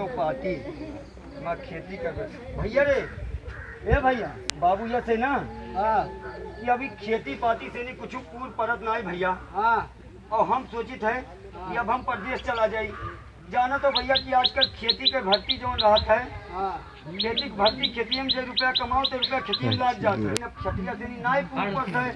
और पाती मैं खेती कर भैया रे। ए भैया बाबू ये से ना कि अभी खेती पाती से नहीं कुछ पूर परत ना है भैया। और हम सोचित है कि अब हम प्रदेश चला जाई। जाना तो भैया कि आजकल खेती के भर्ती जो रहता है खेती भर्ती खेती में जो रुपया कमाओ तो रुपया खेती में लाग जाता है। छठिया से ना ही पूछ है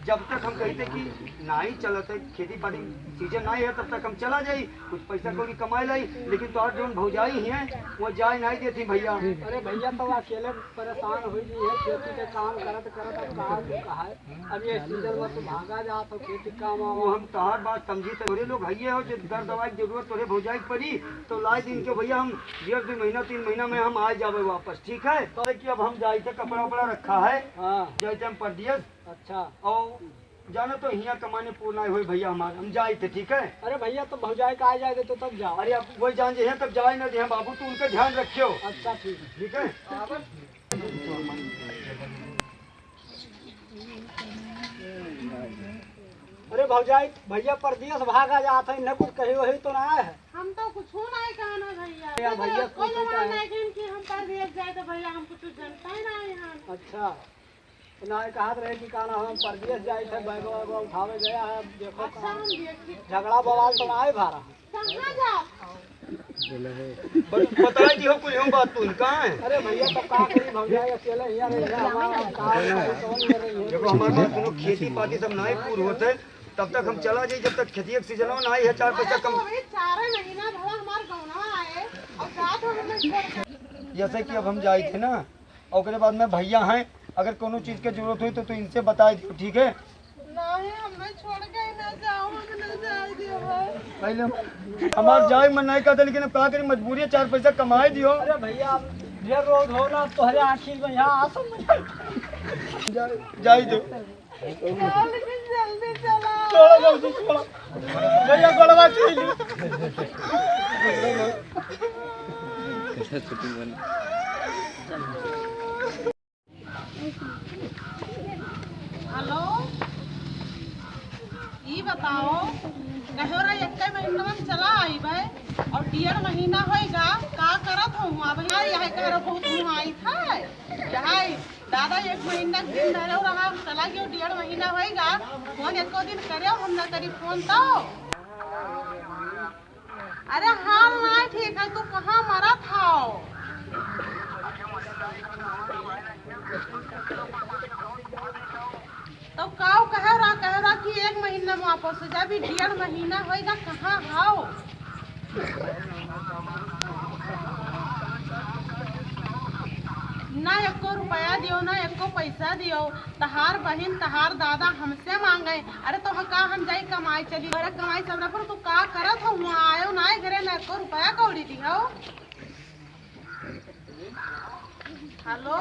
जब तक हम कहते कि ना ही चलते खेती बाड़ी सीजन नहीं है तब तक हम चला जाई कुछ पैसा कौड़ी कमाए लाई। लेकिन तो जो भौजाई है वो जाए नहीं देती भैया। अरे भैया तो अकेले परेशान हुई है खेती के काम करत करत कहा अब ये सीजन में तो भागा जा तो खेती काम वो हम तहार बात समझी तो थोड़े लोग है हो जो दर दवाई की जरूरत थोड़े भौजाई पड़ी तो लाई दिन के भैया हम 1.5-2 महीना 3 महीना में हम आ जावे वापस ठीक है। तो कि अब हम जाए थे कपड़ा वपड़ा रखा है जाए हम परदेश। अच्छा और जाना तो यहाँ कमाने पूर्ण हुई भैया हमारे हम जाए थे ठीक है। अरे भैया तो भौजाई का आ जाएगा तो तब जाओ। अरे अब वही जान जे तब जाए ना दे बाबू तू उनका ध्यान रखियो। अच्छा ठीक है अरे भौजाई भैया परदेश भागा जाता है न कुछ कही वही तो ना है। हम तो कुछ नहीं कहना भैया भैया कोई लेकिन कि हम परदेश जाए तो भैया हम कुछ जानता ही ना यहाँ। अच्छा तो ना कहा रहे कि कहना हम परदेश जाए थे बैग वैग उठावे गया है देखो। अच्छा हम देखी झगड़ा बवाल तो ना है भारा कहाँ जा बता दियो कुछ हम बात तू कहाँ है। अरे भैया तब का करी भौजाई अकेले यहाँ रही है हमारा काम देखो हमारे दोनों खेती पाती सब नहीं पूर्ण होते तब तक हम चला जाए जब तक खेती एक सीजन ना है 4 पैसा कम 4 महीना भला हमारे गौना आए और साथ हम जैसे कि अब हम जाए थे ना और उसके बाद में भैया हैं अगर कोनो चीज की जरूरत हुई तो इनसे बता दियो ठीक है। नहीं हमें छोड़ के ना जाओ ना जाए दियो पहले हमार जाए मन नहीं कहते लेकिन अब कहा करी मजबूरी है 4 पैसा कमाए दियो। अरे भैया ये रोज हो ना तुम्हारे आखिर में यहाँ आसम जाए दो लेकिन जल्दी चला थोड़ा जल्दी थोड़ा भैया गोलवा चाहिए हेलो ये बताओ कहोरा 1 महीना में चला आई भाई और 1.5 महीना होएगा का करत हो अब यहाँ कह बहुत मुहाई था यहाँ दादा 1 महीना दिन रहे रहा चला गया 1.5 महीना होएगा फोन एको दिन करे हम ना करी फोन तो। अरे हाल ना ठीक है तू कहाँ मरा था तो काव कह रहा कि 1 महीना में वापस हो जा भी 1.5 महीना होएगा कहाँ हाओ ना एको रुपया दियो ना एको पैसा दियो तहार बहन तहार दादा हमसे मांगे। अरे तो का हम जाई कमाई चली अरे कमाई सब पर तू का करत हो वहाँ आयो ना घरे ना एको रुपया कौड़ी दियो। हेलो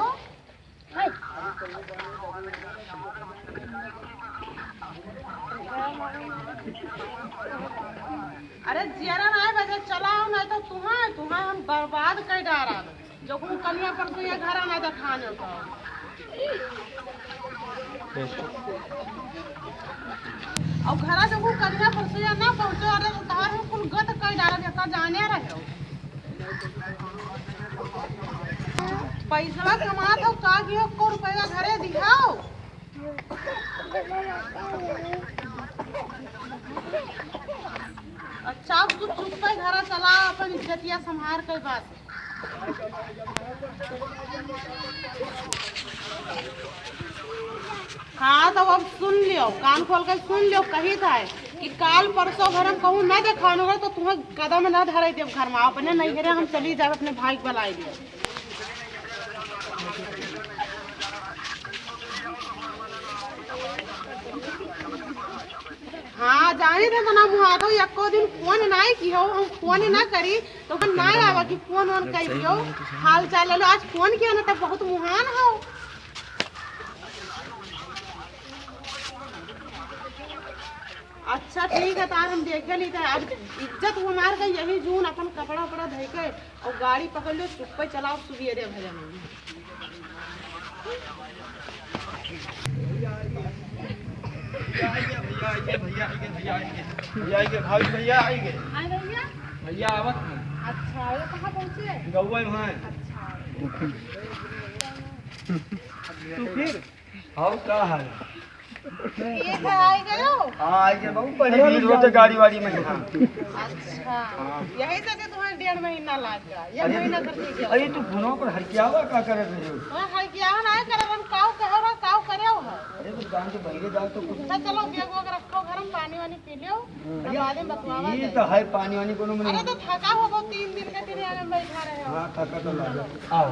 अरे जरा ना बजे चलाओ नहीं तो तुम्हें हम बर्बाद कर डारा जो कलिया पर तो ये घर आना दिखाने को और घरा जो कलिया पर से ना पहुंचो अरे तार में कुल गत कर डारा जैसा जाने रहे पैसा कमा तो का गियो को रुपया घरे दिखाओ। अच्छा तू चुप पे घरा चला अपन इज्जतिया संभार के बात। हाँ तो अब सुन लियो कान खोल कर सुन लियो कही था कि काल परसों घर हम कहूँ न देखा तो तुम्हें कदम न धरे देव घर में अपने नहीं घरे हम चली जाए अपने भाई को बुलाई दियो। हाँ जाने थे तो ना मुहा तो एको दिन फोन नहीं की हो हम फोन ना करी तो हम ना आवा कि फोन ऑन कर दियो हाल चाल लो आज फोन किया ना तो बहुत मुहान हो। अच्छा ठीक है तार हम देखे ली थे अब इज्जत हमार का यही जून अपन कपड़ा वपड़ा धो के और गाड़ी पकड़ लो चुप पे चलाओ सुबेरे भजन भैया आएंगे भाई भैया आएंगे भैया आवत हैं। अच्छा ये कहाँ पहुँचे? गौवा में हैं। अच्छा तू फिर आओ क्या हाल है? ये है आई गए हो? हाँ आई गए बहुत पहले भीड़ होते गाड़ी वाड़ी में। हाँ अच्छा यही से कि तुम्हें 1.5 महीना लग गया, 1 महीना कर दीजिए। अरे तू फोनों पर हरकियावा क्या करे रहे हो? मैं हर क्या ना करे हम काऊ कहो रा काऊ करे हो है। अरे तो जान के बहरे जाओ तो कुछ अच्छा चलो बैग वग रखो घर में, पानी वानी पी लो, बाद में बतवावा ये दे। तो है पानी वानी को अरे तो थका हो गो 3 दिन के दिन आगे बैठा रहे हो। हाँ थका तो लगा आओ